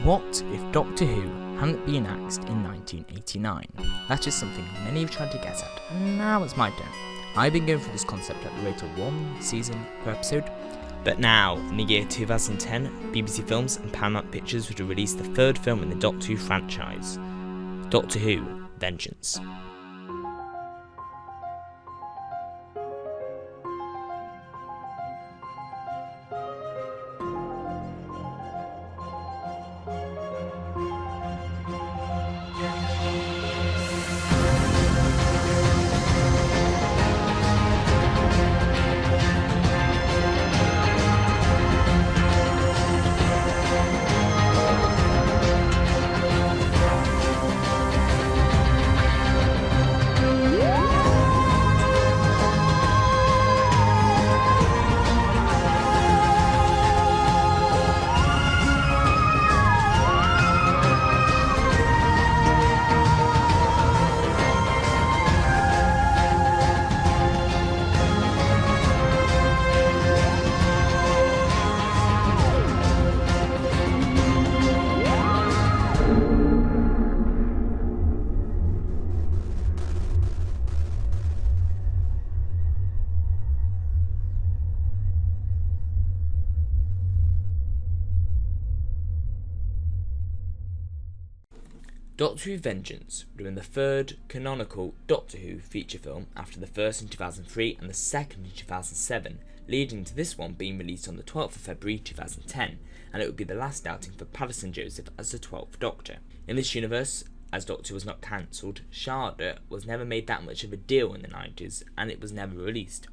What if Doctor Who hadn't been axed in 1989? That is something many have tried to get at, and now it's my turn. I've been going through this concept at the rate of one season per episode, but now, in the year 2010, BBC Films and Paramount Pictures would release the third film in the Doctor Who franchise, Doctor Who Vengeance. Doctor Who Vengeance would have been the third canonical Doctor Who feature film after the first in 2003 and the second in 2007, leading to this one being released on the 12th of February 2010, and it would be the last outing for Paterson Joseph as the 12th Doctor. In this universe, as Doctor Who was not cancelled, Sharda was never made that much of a deal in the 90s, and it was never released.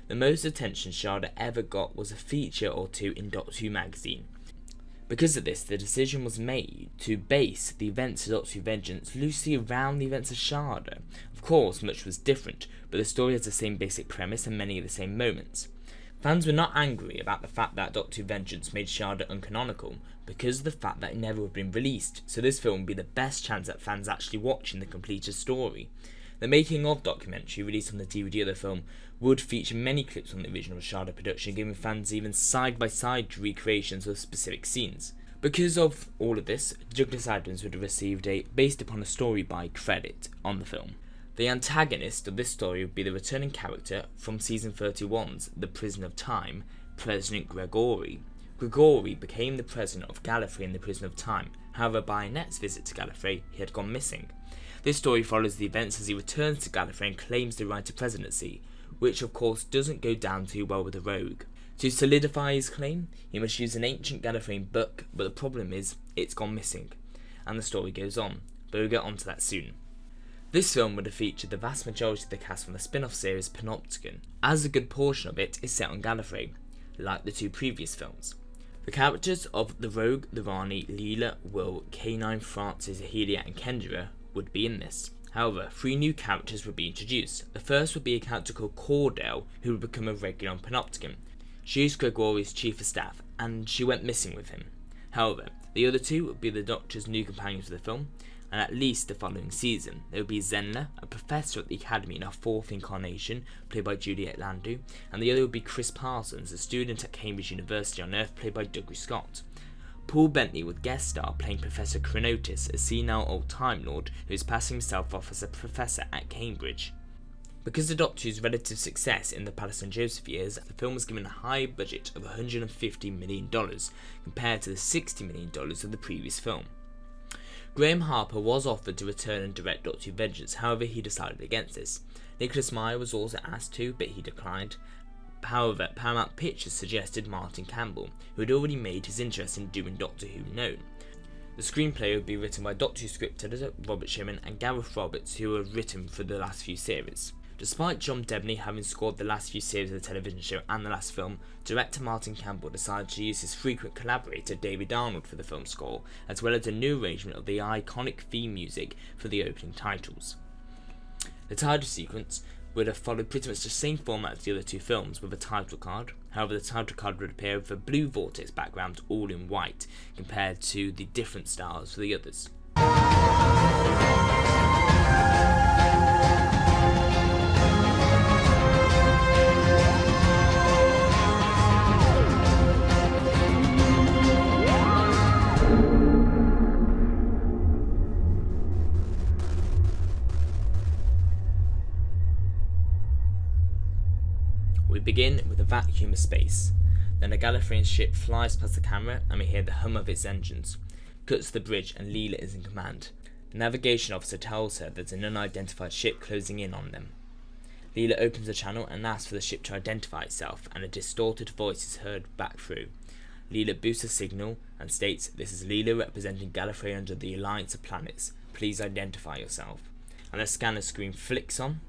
The most attention Sharda ever got was a feature or two in Doctor Who magazine. Because of this, the decision was made to base the events of Doctor Who Vengeance loosely around the events of Sharda. Of course, much was different, but the story has the same basic premise and many of the same moments. Fans were not angry about the fact that Doctor Who Vengeance made Sharda uncanonical, because of the fact that it never would have been released, so this film would be the best chance at fans actually watching the completed story. The making of documentary, released on the DVD of the film, would feature many clips from the original Sharda production, giving fans even side-by-side recreations of specific scenes. Because of all of this, Douglas Adams would have received a based upon a story by credit on the film. The antagonist of this story would be the returning character from season 31's The Prison of Time, President Gregory. Gregory became the president of Gallifrey in the Prison of Time, however by Annette's visit to Gallifrey he had gone missing. This story follows the events as he returns to Gallifrey and claims the right to presidency, which of course doesn't go down too well with the rogue. To solidify his claim, he must use an ancient Gallifreyan book, but the problem is, it's gone missing. And the story goes on, but we'll get onto that soon. This film would have featured the vast majority of the cast from the spin-off series Panopticon, as a good portion of it is set on Gallifrey, like the two previous films. The characters of the Rogue, the Rani, Leela, Will, K9, Francis, Helia and Kendra would be in this. However, 3 new characters would be introduced. The first would be a character called Cordell, who would become a regular on Panopticon. She is Gregory's chief of staff, and she went missing with him. However, the other 2 would be the Doctor's new companions for the film, and at least the following season. There would be Zenla, a professor at the Academy in her 4th incarnation, played by Juliet Landau, and the other would be Chris Parsons, a student at Cambridge University on Earth, played by Douglas Scott. Paul Bentley would guest star playing Professor Chronotis, a senile old Time Lord who is passing himself off as a professor at Cambridge. Because of Doctor Who's relative success in the Paterson Joseph years, the film was given a high budget of $150 million compared to the $60 million of the previous film. Graham Harper was offered to return and direct Doctor Who Vengeance, however he decided against this. Nicholas Meyer was also asked to, but he declined. However, Paramount Pictures suggested Martin Campbell, who had already made his interest in doing Doctor Who known. The screenplay would be written by Doctor Who script editor Robert Sherman and Gareth Roberts, who had written for the last few series. Despite John Debney having scored the last few series of the television show and the last film, director Martin Campbell decided to use his frequent collaborator David Arnold for the film score, as well as a new arrangement of the iconic theme music for the opening titles. The title sequence would have followed pretty much the same format as the other 2 films, with a title card. However, the title card would appear with a blue vortex background all in white, compared to the different styles for the others. We begin with a vacuum of space. Then a Gallifreyan ship flies past the camera and we hear the hum of its engines. Cuts to the bridge and Leela is in command. The navigation officer tells her there's an unidentified ship closing in on them. Leela opens the channel and asks for the ship to identify itself, and a distorted voice is heard back through. Leela boosts a signal and states, "This is Leela representing Gallifrey under the Alliance of Planets. Please identify yourself." And the scanner screen flicks on,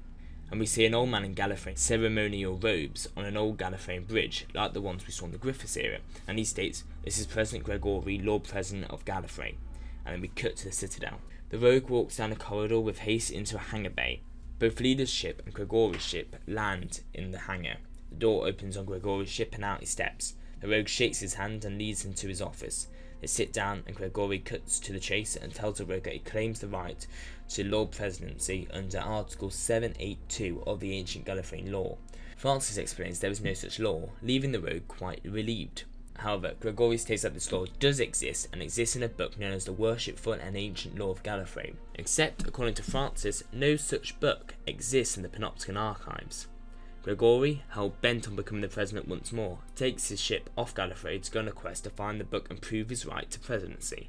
and we see an old man in Gallifreyan ceremonial robes on an old Gallifreyan bridge, like the ones we saw in the Griffiths era, and he states, "This is President Gregory, Lord President of Gallifrey." And then we cut to the Citadel. The Rogue walks down a corridor with haste into a hangar bay. Both Leela's ship and Gregory's ship land in the hangar. The door opens on Gregory's ship and out he steps. The Rogue shakes his hand and leads him to his office. They sit down and Gregory cuts to the chase and tells the Rogue that he claims the right to Lord Presidency under Article 782 of the ancient Gallifreyan law. Francis explains there is no such law, leaving the Rogue quite relieved. However, Gregory states that this law does exist and exists in a book known as the Worshipful and Ancient Law of Gallifrey, except, according to Francis, no such book exists in the Panopticon archives. Gregory, hell-bent on becoming the president once more, takes his ship off Gallifrey to go on a quest to find the book and prove his right to presidency.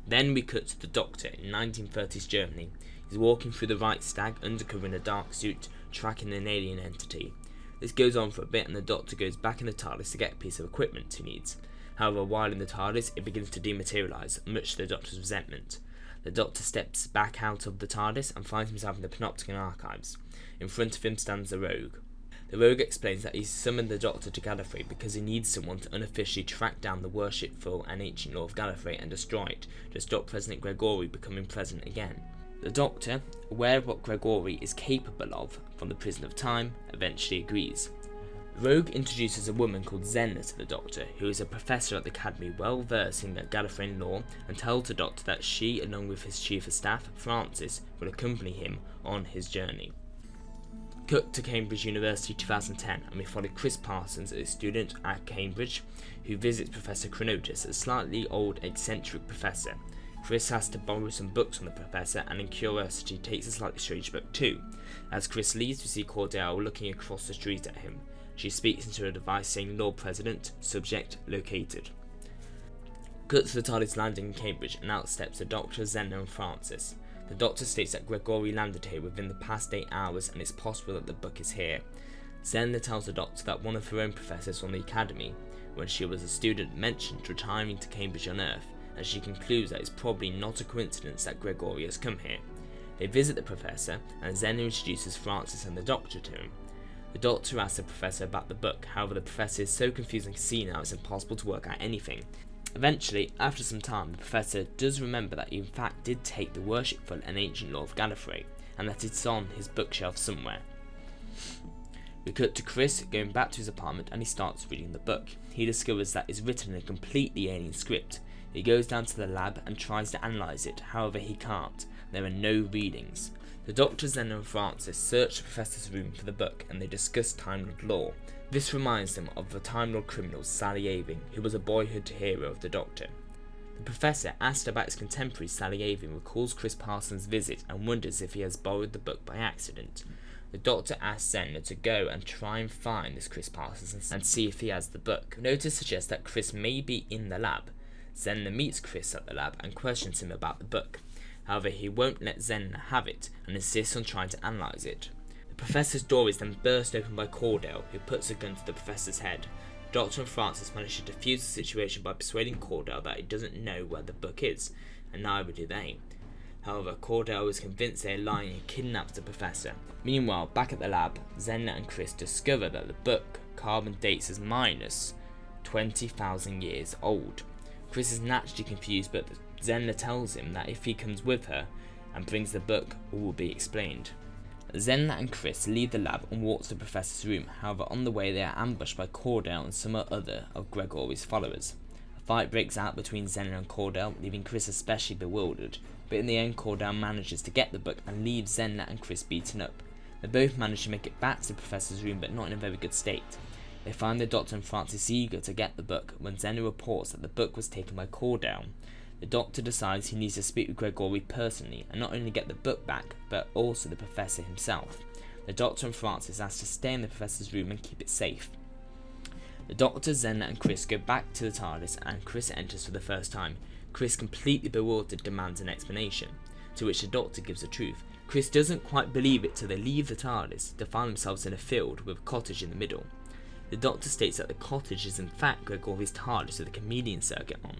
Then we cut to the Doctor in 1930s Germany. He's walking through the Reichstag undercover in a dark suit, tracking an alien entity. This goes on for a bit and the Doctor goes back in the TARDIS to get a piece of equipment he needs. However, while in the TARDIS, it begins to dematerialise, much to the Doctor's resentment. The Doctor steps back out of the TARDIS and finds himself in the Panopticon archives. In front of him stands the Rogue. The Rogue explains that he's summoned the Doctor to Gallifrey because he needs someone to unofficially track down the worshipful and ancient law of Gallifrey and destroy it to stop President Gregory becoming president again. The Doctor, aware of what Gregory is capable of from the Prison of Time, eventually agrees. Rogue introduces a woman called Zenna to the Doctor, who is a professor at the Academy well versed in Gallifreyan law, and tells the Doctor that she, along with his chief of staff, Francis, will accompany him on his journey. Cut to Cambridge University 2010, and we follow Chris Parsons, a student at Cambridge, who visits Professor Chronotis, a slightly old, eccentric professor. Chris has to borrow some books from the professor, and in curiosity takes a slightly strange book too. As Chris leaves, we see Cordell looking across the street at him. She speaks into a device saying Lord President, subject located. Cut to the TARDIS landing in Cambridge, and out steps the Doctor, Zenna and Francis. The Doctor states that Gregory landed here within the past 8 hours and it's possible that the book is here. Zenna tells the Doctor that one of her own professors from the Academy, when she was a student, mentioned retiring to Cambridge on Earth, and she concludes that it's probably not a coincidence that Gregory has come here. They visit the professor, and Zenna introduces Francis and the Doctor to him. The Doctor asks the professor about the book, however the professor is so confused and senile it's impossible to work out anything. Eventually, after some time, the professor does remember that he in fact did take the worshipful and ancient law of Gallifrey, and that it's on his bookshelf somewhere. We cut to Chris going back to his apartment and he starts reading the book. He discovers that it's written in a completely alien script. He goes down to the lab and tries to analyse it, however he can't. There are no readings. The Doctor, Zenna and Francis search the professor's room for the book and they discuss Time Lord law. This reminds them of the Time Lord criminal Sally Aving, who was a boyhood hero of the Doctor. The professor, asked about his contemporary Sally Aving, recalls Chris Parsons' visit and wonders if he has borrowed the book by accident. The Doctor asks Zenna to go and try and find this Chris Parsons and see if he has the book. Notice suggests that Chris may be in the lab. Zenna meets Chris at the lab and questions him about the book. However, he won't let Zenna have it and insists on trying to analyse it. The professor's door is then burst open by Cordell, who puts a gun to the professor's head. Doctor and Francis manage to defuse the situation by persuading Cordell that he doesn't know where the book is, and neither do they. However, Cordell is convinced they are lying and kidnaps the professor. Meanwhile, back at the lab, Zenna and Chris discover that the book carbon dates as minus 20,000 years old. Chris is naturally confused, but Zenna tells him that if he comes with her and brings the book, all will be explained. Zenna and Chris leave the lab and walk to the professor's room. However, on the way they are ambushed by Cordell and some other of Gregory's followers. A fight breaks out between Zenna and Cordell, leaving Chris especially bewildered, but in the end Cordell manages to get the book and leaves Zenna and Chris beaten up. They both manage to make it back to the professor's room, but not in a very good state. They find the Doctor and Francis eager to get the book when Zenna reports that the book was taken by Cordell. The Doctor decides he needs to speak with Gregory personally and not only get the book back, but also the Professor himself. The Doctor and Francis ask to stay in the Professor's room and keep it safe. The Doctor, Zenna and Chris go back to the TARDIS and Chris enters for the first time. Chris, completely bewildered, demands an explanation, to which the Doctor gives the truth. Chris doesn't quite believe it till they leave the TARDIS to find themselves in a field with a cottage in the middle. The Doctor states that the cottage is in fact Gregory's TARDIS with a chameleon circuit on.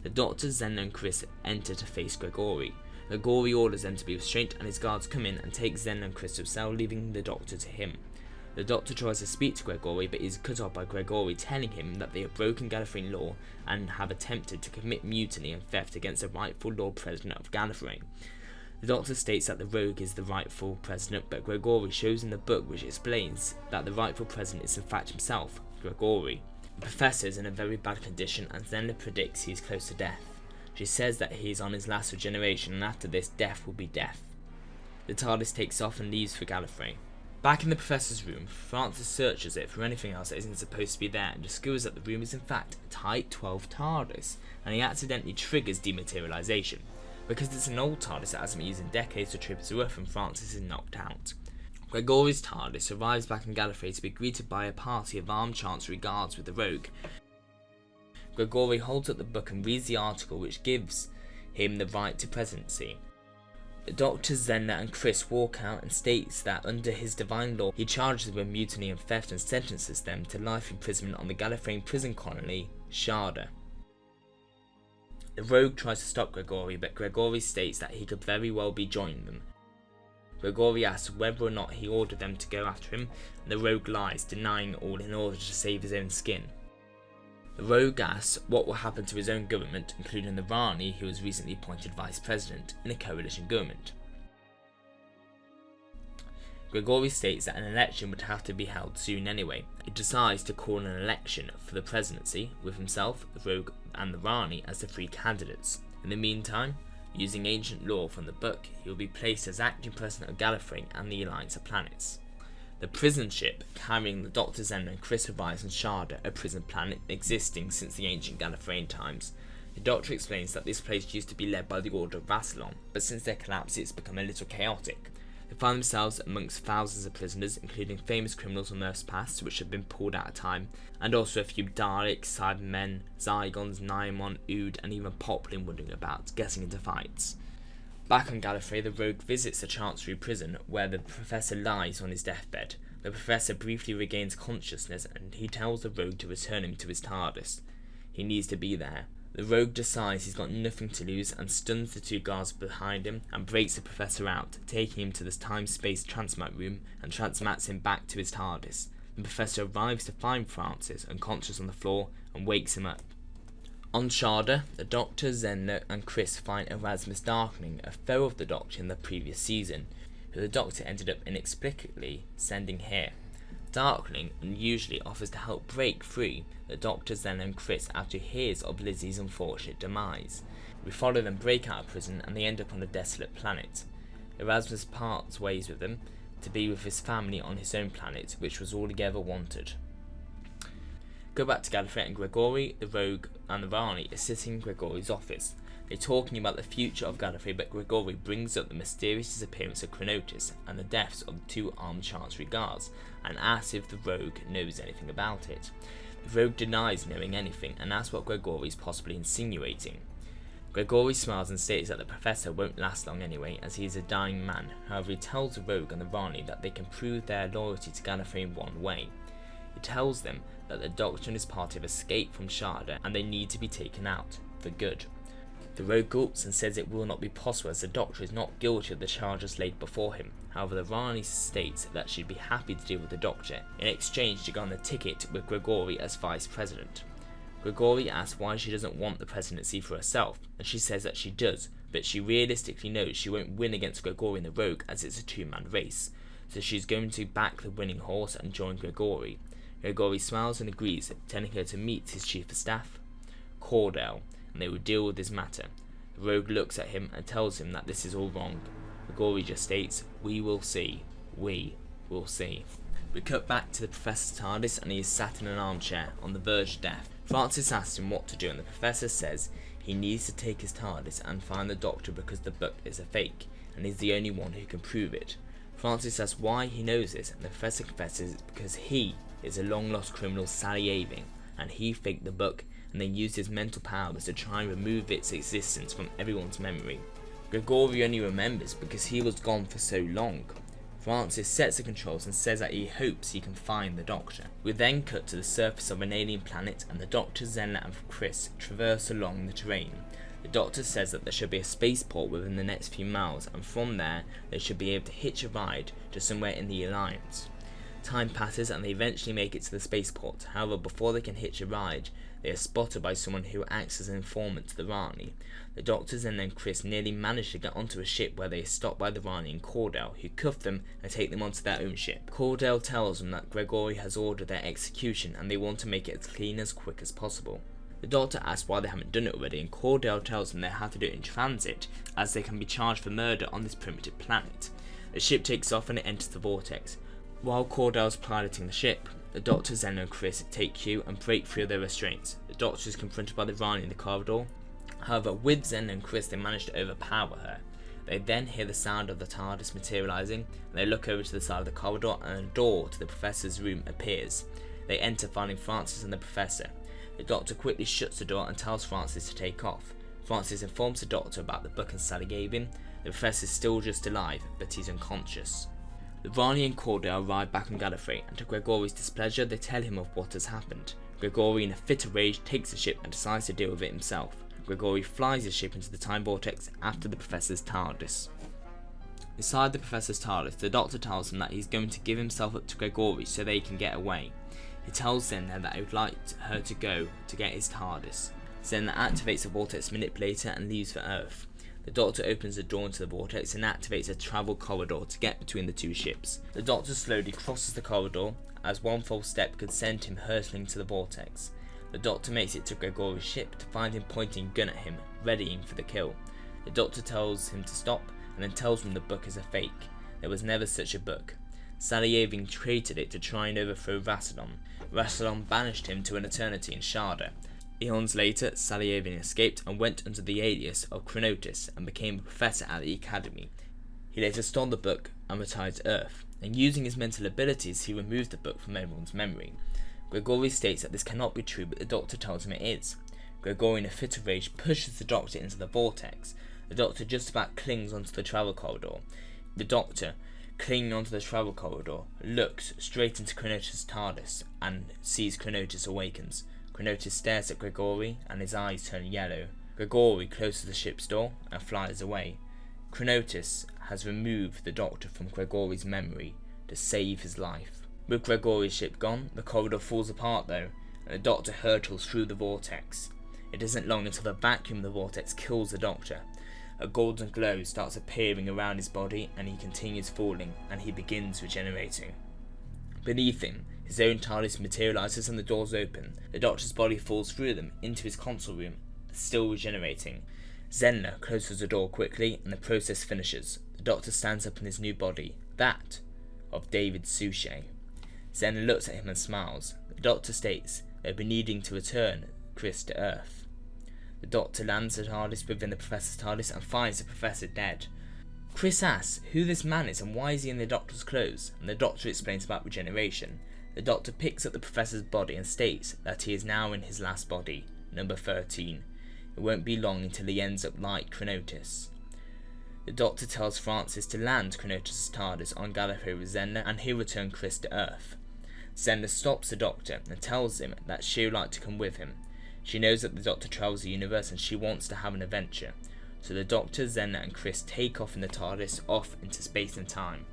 The Doctor, Zenna and Chris enter to face Gregory. Gregory orders them to be restrained and his guards come in and take Zenna and Chris to his cell, leaving the Doctor to him. The Doctor tries to speak to Gregory but is cut off by Gregory telling him that they have broken Gallifreyan law and have attempted to commit mutiny and theft against the rightful Lord President of Gallifrey. The Doctor states that the rogue is the rightful president, but Gregory shows in the book which explains that the rightful president is in fact himself, Gregory. The Professor is in a very bad condition and Zenna predicts he is close to death. She says that he is on his last regeneration and after this death will be death. The TARDIS takes off and leaves for Gallifrey. Back in the Professor's room, Francis searches it for anything else that isn't supposed to be there and discovers that the room is in fact a Type 12 TARDIS, and he accidentally triggers dematerialization. Because it's an old TARDIS that hasn't been used in decades, the trip is rough and Francis is knocked out. Gregory's TARDIS arrives back in Gallifrey to be greeted by a party of armed Chancery guards with the rogue. Gregory holds up the book and reads the article which gives him the right to presidency. The Doctor, Zenna and Chris walk out and states that under his divine law he charges them with mutiny and theft and sentences them to life imprisonment on the Gallifreyan prison colony, Sharda. The rogue tries to stop Gregory, but Gregory states that he could very well be joining them. Gregory asks whether or not he ordered them to go after him, and the rogue lies, denying all in order to save his own skin. The rogue asks what will happen to his own government, including the Rani, who was recently appointed vice president in a coalition government. Gregory states that an election would have to be held soon anyway. He decides to call an election for the presidency, with himself, the rogue and the Rani as the three candidates. In the meantime, using ancient law from the book, he will be placed as acting president of Gallifrey and the Alliance of Planets. The prison ship carrying the Doctor, Zenna and Chris arrives on Sharda, a prison planet existing since the ancient Gallifreyan times. The Doctor explains that this place used to be led by the Order of Rassilon, but since their collapse it's become a little chaotic. They find themselves amongst thousands of prisoners, including famous criminals from Earth's past which have been pulled out of time, and also a few Daleks, Cybermen, Zygons, Naimon, Ood and even Poplin wandering about, getting into fights. Back on Gallifrey, the rogue visits the Chancery prison, where the Professor lies on his deathbed. The Professor briefly regains consciousness and he tells the rogue to return him to his TARDIS. He needs to be there. The rogue decides he's got nothing to lose and stuns the two guards behind him and breaks the Professor out, taking him to this time-space transmat room and transmats him back to his TARDIS. The Professor arrives to find Francis unconscious on the floor and wakes him up. On Sharda, the Doctor, Zenna and Chris find Erasmus Darkling, a foe of the Doctor in the previous season, who the Doctor ended up inexplicably sending here. Darkling unusually offers to help break free the Doctor, Zenna and Chris after he hears of Lizzie's unfortunate demise. We follow them break out of prison and they end up on a desolate planet. Erasmus parts ways with them to be with his family on his own planet, which was all he ever wanted. Go back to Gallifrey and Gregory, the rogue and the Rani are sitting in Gregory's office. They're talking about the future of Gallifrey, but Gregory brings up the mysterious disappearance of Chronotis and the deaths of the two armed Chancery guards, and asks if the rogue knows anything about it. The rogue denies knowing anything and asks what Gregory is possibly insinuating. Gregory smiles and states that the Professor won't last long anyway, as he is a dying man. However, he tells the rogue and the Rani that they can prove their loyalty to Gallifrey in one way. He tells them that the Doctor and his party have escaped from Sharda and they need to be taken out, for good. The rogue gulps and says it will not be possible as the Doctor is not guilty of the charges laid before him. However, the Rani states that she'd be happy to deal with the Doctor in exchange to go on the ticket with Gregory as Vice President. Gregory asks why she doesn't want the presidency for herself, and she says that she does, but she realistically knows she won't win against Gregory and the rogue as it's a two-man race, so she's going to back the winning horse and join Gregory. Gregory smiles and agrees, telling her to meet his chief of staff, Cordell, and they will deal with this matter. The rogue looks at him and tells him that this is all wrong. Gregory just states, "We will see. We will see." We cut back to the Professor's TARDIS and he is sat in an armchair on the verge of death. Francis asks him what to do and the Professor says he needs to take his TARDIS and find the Doctor because the book is a fake and he's the only one who can prove it. Francis asks why he knows this, and the professor confesses it's because he is a long lost criminal salivating, and he faked the book and then used his mental powers to try and remove its existence from everyone's memory. Gregory only remembers because he was gone for so long. Francis sets the controls and says that he hopes he can find the Doctor. We then cut to the surface of an alien planet, and the Doctor, Zenna and Chris traverse along the terrain. The Doctor says that there should be a spaceport within the next few miles, and from there they should be able to hitch a ride to somewhere in the Alliance. Time passes and they eventually make it to the spaceport. However, before they can hitch a ride, they are spotted by someone who acts as an informant to the Rani. The Doctors and then Chris nearly manage to get onto a ship where they are stopped by the Rani and Cordell, who cuff them and take them onto their own ship. Cordell tells them that Gregory has ordered their execution and they want to make it as clean as quick as possible. The Doctor asks why they haven't done it already, and Cordell tells them they have to do it in transit, as they can be charged for murder on this primitive planet. The ship takes off and it enters the vortex. While Cordell's piloting the ship, the Doctor, Zenna and Chris take cue and break through their restraints. The Doctor is confronted by the Rani in the corridor. However, with Zenna and Chris they manage to overpower her. They then hear the sound of the TARDIS materialising, and they look over to the side of the corridor and a door to the Professor's room appears. They enter, finding Francis and the Professor. The Doctor quickly shuts the door and tells Francis to take off. Francis informs the Doctor about the book and Sally gave him. The Professor is still just alive, but he's unconscious. The Rani and Cordell arrive back on Gallifrey, and to Gregory's displeasure they tell him of what has happened. Gregory, in a fit of rage, takes the ship and decides to deal with it himself. Gregory flies the ship into the time vortex after the Professor's TARDIS. Inside the Professor's TARDIS, the Doctor tells him that he's going to give himself up to Gregory so they can get away. He tells Zenna that he would like her to go to get his TARDIS. Zenna activates the vortex manipulator and leaves for Earth. The Doctor opens the door into the vortex and activates a travel corridor to get between the two ships. The Doctor slowly crosses the corridor, as one false step could send him hurtling to the vortex. The Doctor makes it to Gregory's ship to find him pointing a gun at him, readying for the kill. The Doctor tells him to stop and then tells him the book is a fake. There was never such a book. Saliaving created it to try and overthrow Rassilon. Rassilon banished him to an eternity in Sharda. Eons later, Saliaving escaped and went under the alias of Chronotis and became a professor at the Academy. He later stole the book and retired to Earth, and using his mental abilities he removed the book from everyone's memory. Gregory states that this cannot be true, but the Doctor tells him it is. Gregory, in a fit of rage, pushes the Doctor into the vortex. The Doctor just about clings onto the travel corridor. The Doctor, clinging onto the travel corridor, looks straight into Chronotis' TARDIS and sees Chronotis awakens. Chronotis stares at Gregory and his eyes turn yellow. Gregory closes the ship's door and flies away. Chronotis has removed the Doctor from Gregory's memory to save his life. With Gregory's ship gone, the corridor falls apart though, and the Doctor hurtles through the vortex. It isn't long until the vacuum of the vortex kills the Doctor. A golden glow starts appearing around his body and he continues falling, and he begins regenerating. Beneath him, his own TARDIS materialises and the doors open. The Doctor's body falls through them into his console room, still regenerating. Zenna closes the door quickly and the process finishes. The Doctor stands up in his new body, that of David Suchet. Zenna looks at him and smiles. The Doctor states they'll be needing to return Chris to Earth. The Doctor lands the TARDIS within the Professor's TARDIS and finds the Professor dead. Chris asks who this man is and why is he in the Doctor's clothes, and the Doctor explains about regeneration. The Doctor picks up the Professor's body and states that he is now in his last body, number 13. It won't be long until he ends up like Chronotis. The Doctor tells Francis to land Chronotis' TARDIS on Gallifrey with Zenna and he'll return Chris to Earth. Zenna stops the Doctor and tells him that she'll like to come with him. She knows that the Doctor travels the universe and she wants to have an adventure. So the Doctor, Zenna and Chris take off in the TARDIS off into space and time.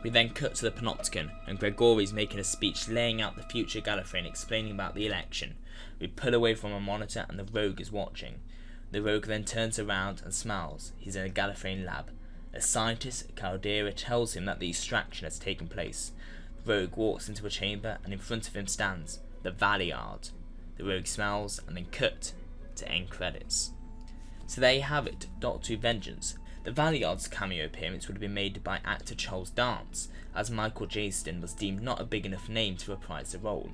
We then cut to the Panopticon and Gregory's making a speech laying out the future Gallifrey and explaining about the election. We pull away from a monitor and the Rogue is watching. The Rogue then turns around and smiles. He's in a Gallifreyan lab. A scientist, Caldera, tells him that the extraction has taken place. The Rogue walks into a chamber and in front of him stands the Valeyard. The Rogue smiles and then cut to end credits. So there you have it, Doctor Who Vengeance. The Valeyard's cameo appearance would have been made by actor Charles Dance, as Michael Jaston was deemed not a big enough name to reprise the role.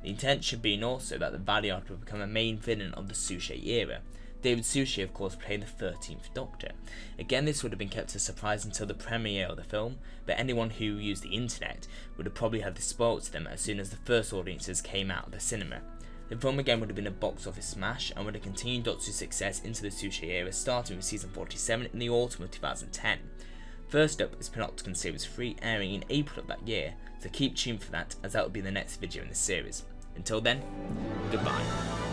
The intention being also that the Valeyard would become a main villain of the Suchet era. David Suchet of course playing the 13th Doctor. Again, this would have been kept a surprise until the premiere of the film, but anyone who used the internet would have probably had this spoiled to them as soon as the first audiences came out of the cinema. The film again would have been a box office smash and would have continued Doctor Who's success into the Suchet era, starting with season 47 in the autumn of 2010. First up is Panopticon Series 3, airing in April of that year, so keep tuned for that, as that will be the next video in the series. Until then, goodbye.